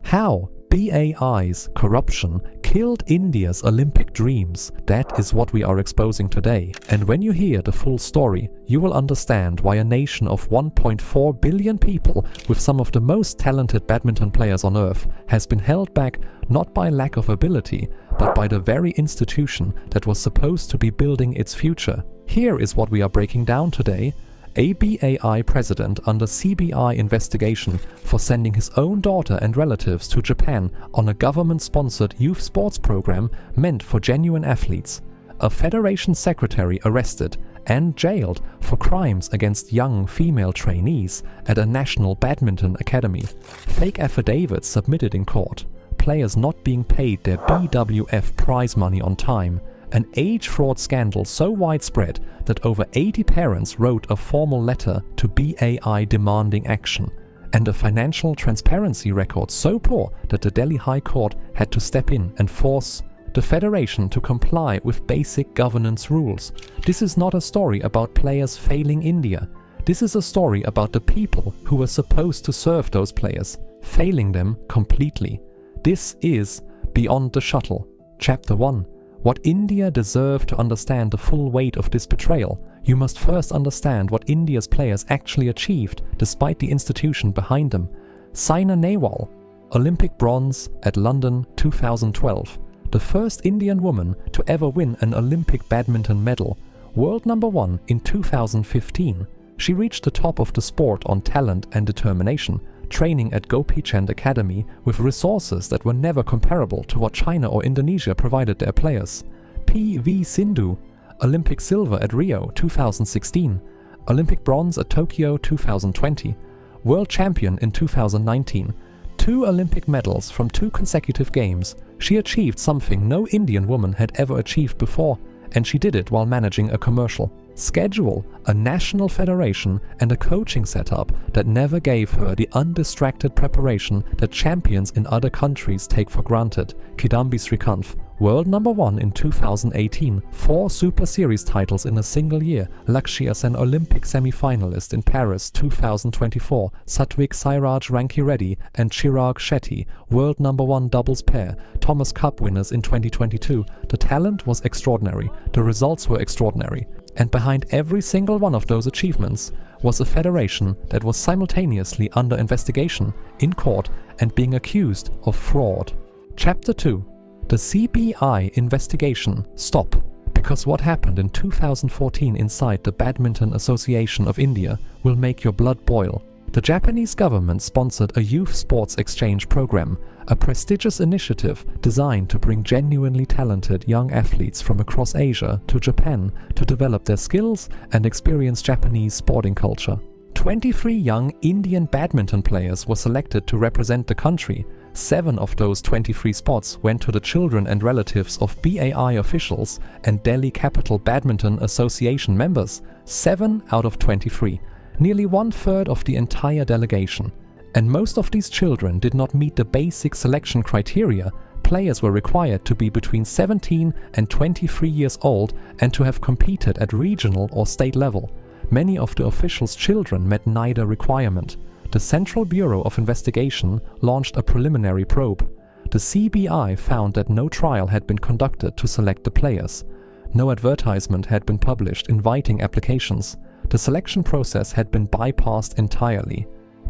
How BAI's corruption killed India's Olympic dreams. That is what we are exposing today. And when you hear the full story, you will understand why a nation of 1.4 billion people with some of the most talented badminton players on earth has been held back not by lack of ability, but by the very institution that was supposed to be building its future. Here is what we are breaking down today. A BAI president under CBI investigation for sending his own daughter and relatives to Japan on a government-sponsored youth sports program meant for genuine athletes. A federation secretary arrested and jailed for crimes against young female trainees at a national badminton academy. Fake affidavits submitted in court. Players not being paid their BWF prize money on time. An age fraud scandal so widespread that over 80 parents wrote a formal letter to BAI demanding action, and a financial transparency record so poor that the Delhi High Court had to step in and force the federation to comply with basic governance rules. This is not a story about players failing India. This is a story about the people who were supposed to serve those players, failing them completely. This is Beyond the Shuttle, Chapter 1. What India deserved. To understand the full weight of this betrayal, you must first understand what India's players actually achieved despite the institution behind them. Saina Nehwal, Olympic bronze at London 2012. The first Indian woman to ever win an Olympic badminton medal. World number 1 in 2015. She reached the top of the sport on talent and determination, training at Gopi Chand Academy with resources that were never comparable to what China or Indonesia provided their players. P.V. Sindhu, Olympic silver at Rio 2016, Olympic bronze at Tokyo 2020, world champion in 2019, 2 Olympic medals from 2 consecutive games. She achieved something no Indian woman had ever achieved before, and she did it while managing a commercial schedule, a national federation, and a coaching setup that never gave her the undistracted preparation that champions in other countries take for granted. Kidambi Srikanth, world number 1 in 2018, 4 Super Series titles in a single year. Lakshya Sen, Olympic semi-finalist in Paris 2024. Satvik Sairaj Rankireddy and Chirag Shetty, world number 1 doubles pair, Thomas Cup winners in 2022. The talent was extraordinary, the results were extraordinary. And behind every single one of those achievements was a federation that was simultaneously under investigation, in court, and being accused of fraud. Chapter 2. The CBI investigation. Stop. Because what happened in 2014 inside the Badminton Association of India will make your blood boil. The Japanese government sponsored a youth sports exchange program, a prestigious initiative designed to bring genuinely talented young athletes from across Asia to Japan to develop their skills and experience Japanese sporting culture. 23 young Indian badminton players were selected to represent the country. 7 of those 23 spots went to the children and relatives of BAI officials and Delhi Capital Badminton Association members. 7 out of 23. Nearly 1/3 of the entire delegation. And most of these children did not meet the basic selection criteria. Players were required to be between 17 and 23 years old and to have competed at regional or state level. Many of the officials' children met neither requirement. The Central Bureau of Investigation launched a preliminary probe. The CBI found that no trial had been conducted to select the players. No advertisement had been published inviting applications. The selection process had been bypassed entirely.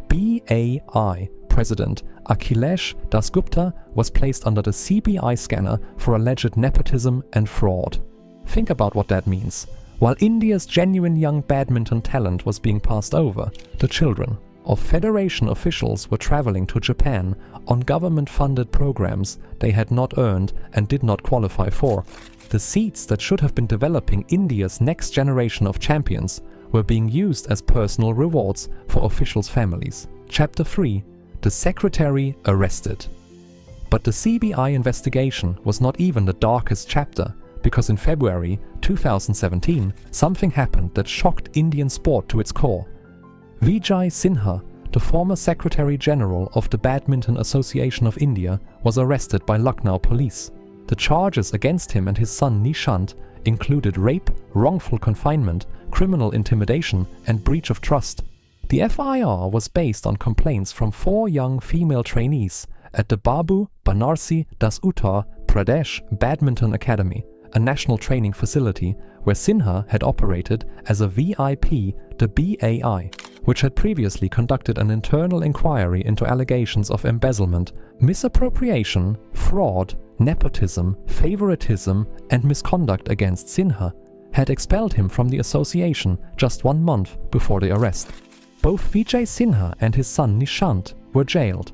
BAI President Akhilesh Dasgupta was placed under the CBI scanner for alleged nepotism and fraud. Think about what that means. While India's genuine young badminton talent was being passed over, the children of federation officials were traveling to Japan on government-funded programs they had not earned and did not qualify for. The seats that should have been developing India's next generation of champions were being used as personal rewards for officials' families. Chapter 3. The Secretary arrested. But the CBI investigation was not even the darkest chapter, because in February 2017, something happened that shocked Indian sport to its core. Vijay Sinha, the former Secretary General of the Badminton Association of India, was arrested by Lucknow police. The charges against him and his son Nishant included rape, wrongful confinement, criminal intimidation, and breach of trust. The FIR was based on complaints from 4 young female trainees at the Babu Banarsi Das Uttar Pradesh Badminton Academy, a national training facility where Sinha had operated as a VIP, the BAI, which had previously conducted an internal inquiry into allegations of embezzlement, misappropriation, fraud, nepotism, favoritism, and misconduct against Sinha, had expelled him from the association just 1 month before the arrest. Both Vijay Sinha and his son Nishant were jailed.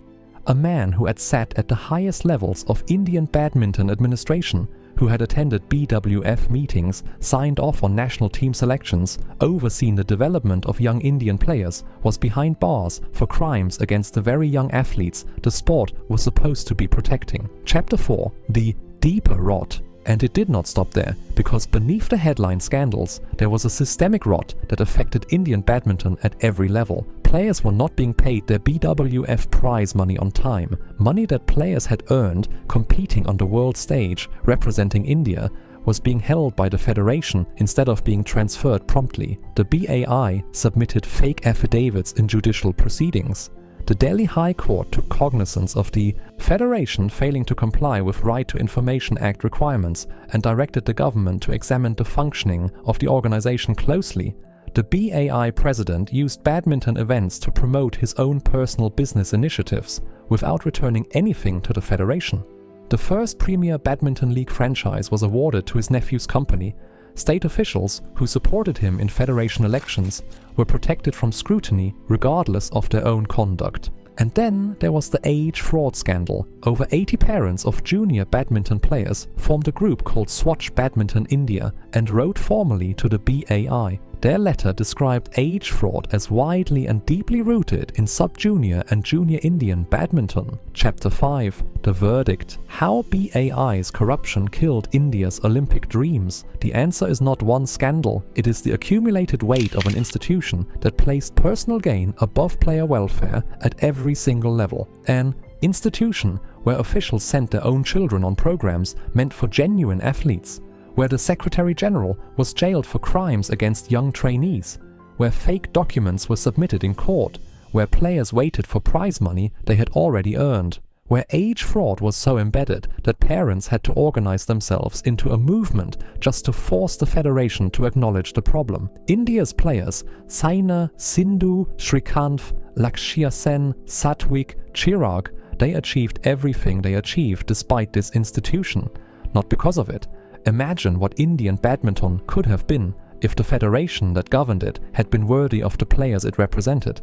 A man who had sat at the highest levels of Indian badminton administration, who had attended BWF meetings, signed off on national team selections, overseen the development of young Indian players, was behind bars for crimes against the very young athletes the sport was supposed to be protecting. Chapter 4. The deeper rot. And it did not stop there, because beneath the headline scandals, there was a systemic rot that affected Indian badminton at every level. Players were not being paid their BWF prize money on time. Money that players had earned competing on the world stage, representing India, was being held by the federation instead of being transferred promptly. The BAI submitted fake affidavits in judicial proceedings. The Delhi High Court took cognizance of the Federation failing to comply with Right to Information Act requirements and directed the government to examine the functioning of the organization closely. The BAI president used badminton events to promote his own personal business initiatives without returning anything to the Federation. The first Premier Badminton League franchise was awarded to his nephew's company. State officials who supported him in federation elections were protected from scrutiny regardless of their own conduct. And then there was the age fraud scandal. Over 80 parents of junior badminton players formed a group called Swatch Badminton India and wrote formally to the BAI. Their letter described age fraud as widely and deeply rooted in sub-junior and junior Indian badminton. Chapter 5. The verdict. How BAI's corruption killed India's Olympic dreams. The answer is not one scandal, it is the accumulated weight of an institution that placed personal gain above player welfare at every single level. An institution where officials sent their own children on programs meant for genuine athletes, where the Secretary General was jailed for crimes against young trainees, where fake documents were submitted in court, where players waited for prize money they had already earned, where age fraud was so embedded that parents had to organize themselves into a movement just to force the federation to acknowledge the problem. India's players, Saina, Sindhu, Srikanth, Lakshya Sen, Satwik, Chirag, they achieved everything they achieved despite this institution, not because of it. Imagine what Indian badminton could have been if the federation that governed it had been worthy of the players it represented.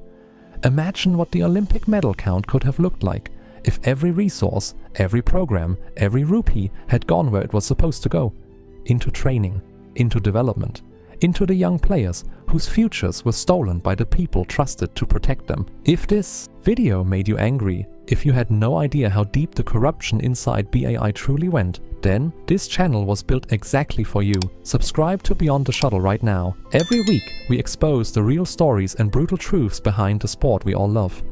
Imagine what the Olympic medal count could have looked like if every resource, every program, every rupee had gone where it was supposed to go. Into training, into development, into the young players whose futures were stolen by the people trusted to protect them. If this video made you angry, if you had no idea how deep the corruption inside BAI truly went, then this channel was built exactly for you. Subscribe to Beyond the Shuttle right now. Every week we expose the real stories and brutal truths behind the sport we all love.